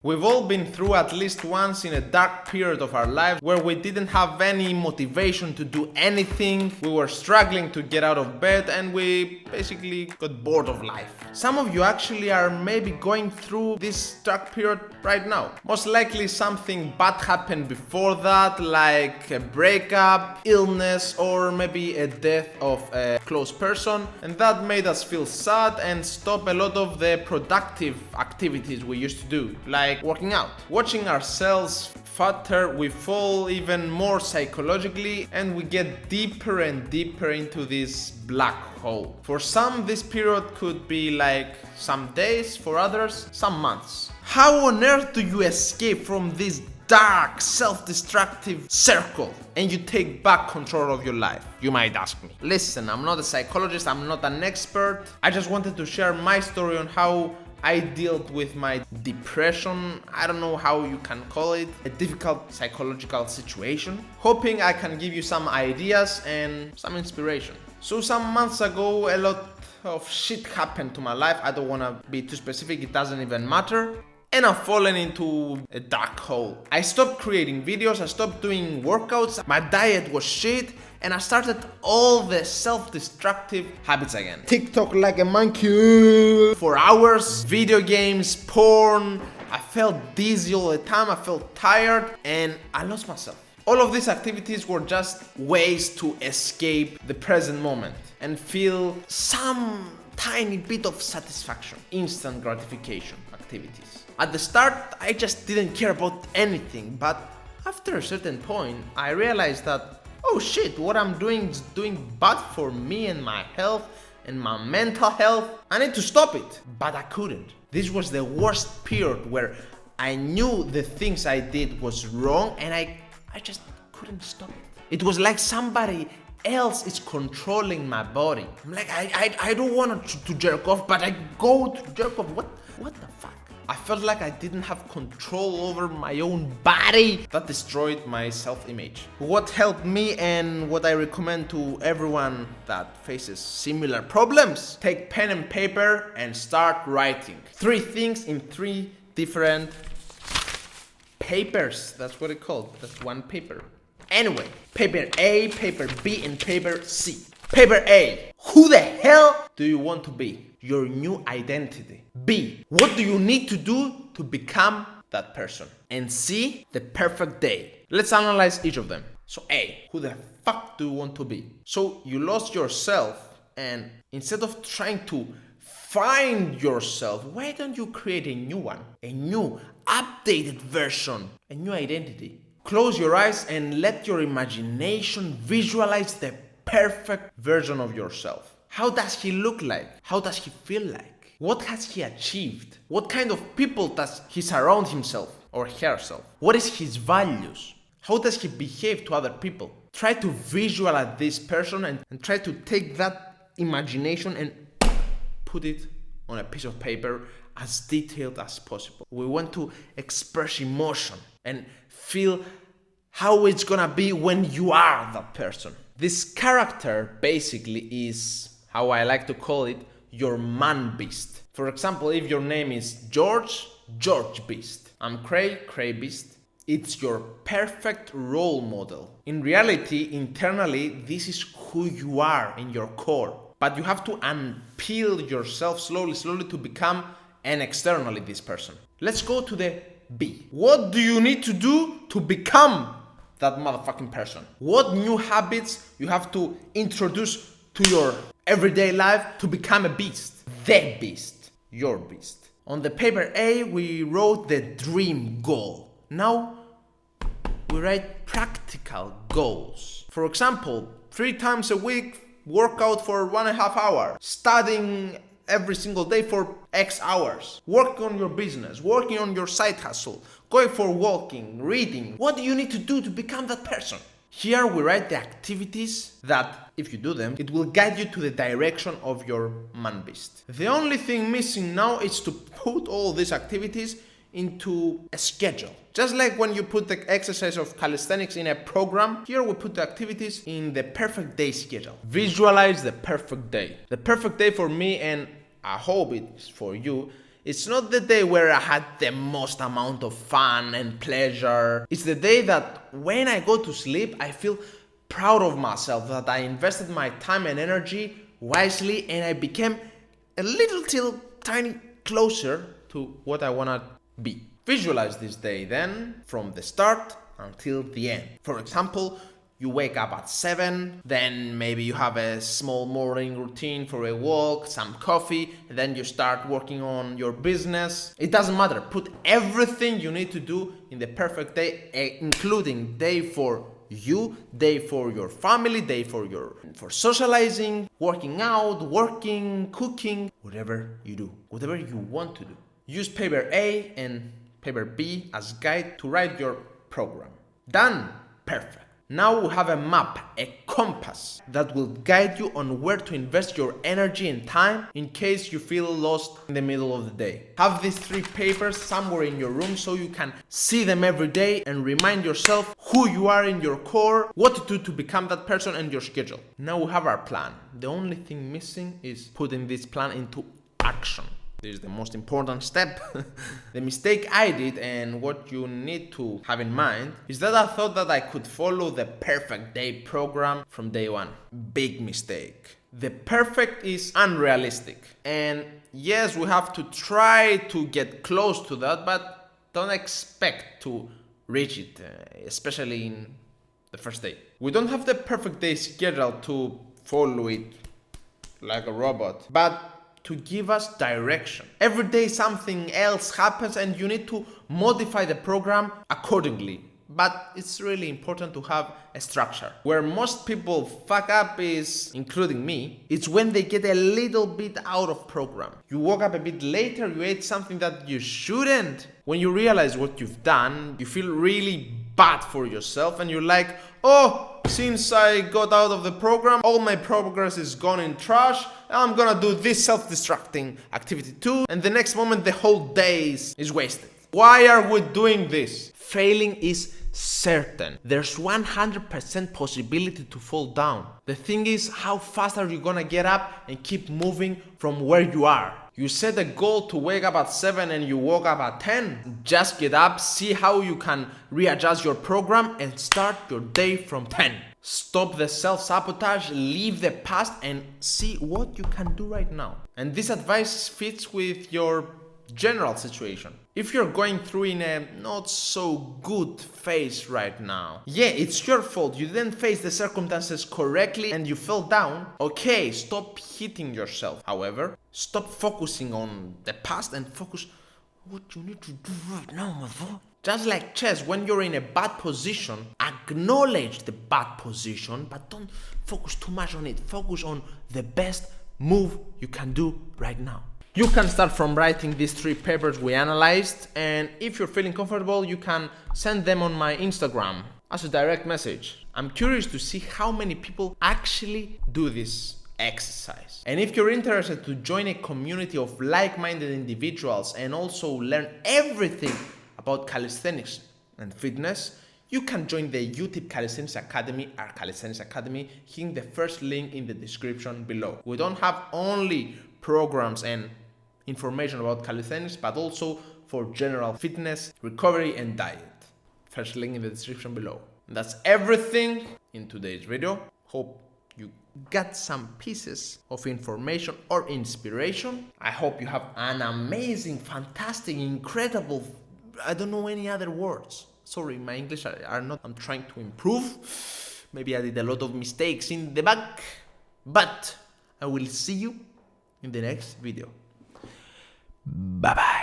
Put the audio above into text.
We've all been through at least once in a dark period of our lives where we didn't have any motivation to do anything, we were struggling to get out of bed, and we basically got bored of life. Some of you actually are maybe going through this dark period right now. Most likely something bad happened before that, like a breakup, illness, or maybe a death of a close person, and that made us feel sad and stop a lot of the productive activities we used to do, like working out. Watching ourselves fatter, we fall even more psychologically and we get deeper and deeper into this black hole. For some, this period could be like some days, for others, some months. How on earth do you escape from this dark, self-destructive circle and you take back control of your life? You might ask me. Listen, I'm not a psychologist, I'm not an expert. I just wanted to share my story on how I dealt with my depression, I don't know how you can call it, a difficult psychological situation, hoping I can give you some ideas and some inspiration. So some months ago, a lot of shit happened to my life. I don't want to be too specific, it doesn't even matter. And I've fallen into a dark hole. I stopped creating videos, I stopped doing workouts, my diet was shit, and I started all the self-destructive habits again. TikTok like a monkey for hours, video games, porn. I felt dizzy all the time, I felt tired, and I lost myself. All of these activities were just ways to escape the present moment and feel some tiny bit of satisfaction, instant gratification activities. At the start, I just didn't care about anything, but after a certain point, I realized that, oh shit, what I'm doing is doing bad for me and my health and my mental health. I need to stop it, but I couldn't. This was the worst period where I knew the things I did was wrong and I just couldn't stop it. It was like somebody else is controlling my body. I'm like, I don't want to jerk off, but I go to jerk off. What the fuck? I felt like I didn't have control over my own body. That destroyed my self-image. What helped me and what I recommend to everyone that faces similar problems: take pen and paper and start writing. 3 things in 3 different papers. That's what it's called. That's one paper. Anyway, paper A, paper B, and paper C. Paper A. Who the hell do you want to be? Your new identity. B. What do you need to do to become that person? And C. The perfect day. Let's analyze each of them. So A. Who the fuck do you want to be? So you lost yourself, and instead of trying to find yourself, why don't you create a new one? A new, updated version. A new identity. Close your eyes and let your imagination visualize the perfect version of yourself. How does he look like? How does he feel like? What has he achieved? What kind of people does he surround himself or herself? What is his values? How does he behave to other people? Try to visualize this person and try to take that imagination and put it on a piece of paper as detailed as possible. We want to express emotion and feel how it's gonna be when you are that person. This character basically is, how I like to call it, your man beast. For example, if your name is George, George Beast. I'm Cray, Cray Beast. It's your perfect role model. In reality, internally, this is who you are in your core. But you have to unpeel yourself slowly to become an externally this person. Let's go to the B. What do you need to do to become that motherfucking person? What new habits you have to introduce to your everyday life to become a beast? The beast. Your beast. On the paper A, we wrote the dream goal. Now, we write practical goals. For example, 3 times a week, work out for 1.5 hours. Studying every single day for X hours. Working on your business, working on your side hustle, going for walking, reading. What do you need to do to become that person? Here we write the activities that, if you do them, it will guide you to the direction of your man beast. The only thing missing now is to put all these activities into a schedule. Just like when you put the exercise of calisthenics in a program, here we put the activities in the perfect day schedule. Visualize the perfect day. The perfect day for me, and I hope it's for you, It's not the day where I had the most amount of fun and pleasure. It's the day that when I go to sleep, I feel proud of myself that I invested my time and energy wisely and I became a little tiny closer to what I wanna be. Visualize this day then from the start until the end. For example, you wake up at 7, then maybe you have a small morning routine for a walk, some coffee, and then you start working on your business. It doesn't matter. Put everything you need to do in the perfect day, including day for you, day for your family, day for socializing, working out, working, cooking, whatever you do, whatever you want to do. Use paper A and paper B as guide to write your program. Done. Perfect. Now we have a map, a compass that will guide you on where to invest your energy and time in case you feel lost in the middle of the day. Have these 3 papers somewhere in your room so you can see them every day and remind yourself who you are in your core, what to do to become that person, and your schedule. Now we have our plan. The only thing missing is putting this plan into action. This is the most important step. The mistake I did, and what you need to have in mind, is that I thought that I could follow the perfect day program from day one. Big mistake. The perfect is unrealistic. And yes, we have to try to get close to that, but don't expect to reach it, especially in the first day. We don't have the perfect day schedule to follow it like a robot, but to give us direction. Every day something else happens and you need to modify the program accordingly. But it's really important to have a structure. Where most people fuck up is, including me, it's when they get a little bit out of program. You woke up a bit later, you ate something that you shouldn't. When you realize what you've done, you feel really bad for yourself and you're like, oh, since I got out of the program, all my progress is gone in trash. I'm gonna do this self-destructing activity too, and the next moment the whole day is wasted. Why are we doing this? Failing is certain. There's 100% possibility to fall down. The thing is, how fast are you gonna get up and keep moving from where you are? You set a goal to wake up at 7 and you woke up at 10. Just get up, see how you can readjust your program and start your day from 10. Stop the self-sabotage, leave the past and see what you can do right now. And this advice fits with your general situation. If you're going through in a not so good phase right now, yeah, it's your fault. You didn't face the circumstances correctly and you fell down. Okay, stop hitting yourself. However, stop focusing on the past and focus what you need to do right now, motherfucker. Just like chess, when you're in a bad position, acknowledge the bad position, but don't focus too much on it. Focus on the best move you can do right now. You can start from writing these 3 papers we analyzed, and if you're feeling comfortable, you can send them on my Instagram as a direct message. I'm curious to see how many people actually do this exercise. And if you're interested to join a community of like-minded individuals and also learn everything about calisthenics and fitness, you can join the UTIP Calisthenics Academy, our Calisthenics Academy, hitting the first link in the description below. We don't have only programs and information about calisthenics, but also for general fitness, recovery and diet. First link in the description below. And that's everything in today's video. Hope you got some pieces of information or inspiration. I hope you have an amazing, fantastic, incredible, I don't know any other words. Sorry, my English are not, I'm trying to improve. Maybe I did a lot of mistakes in the back, but I will see you in the next video. Bye bye.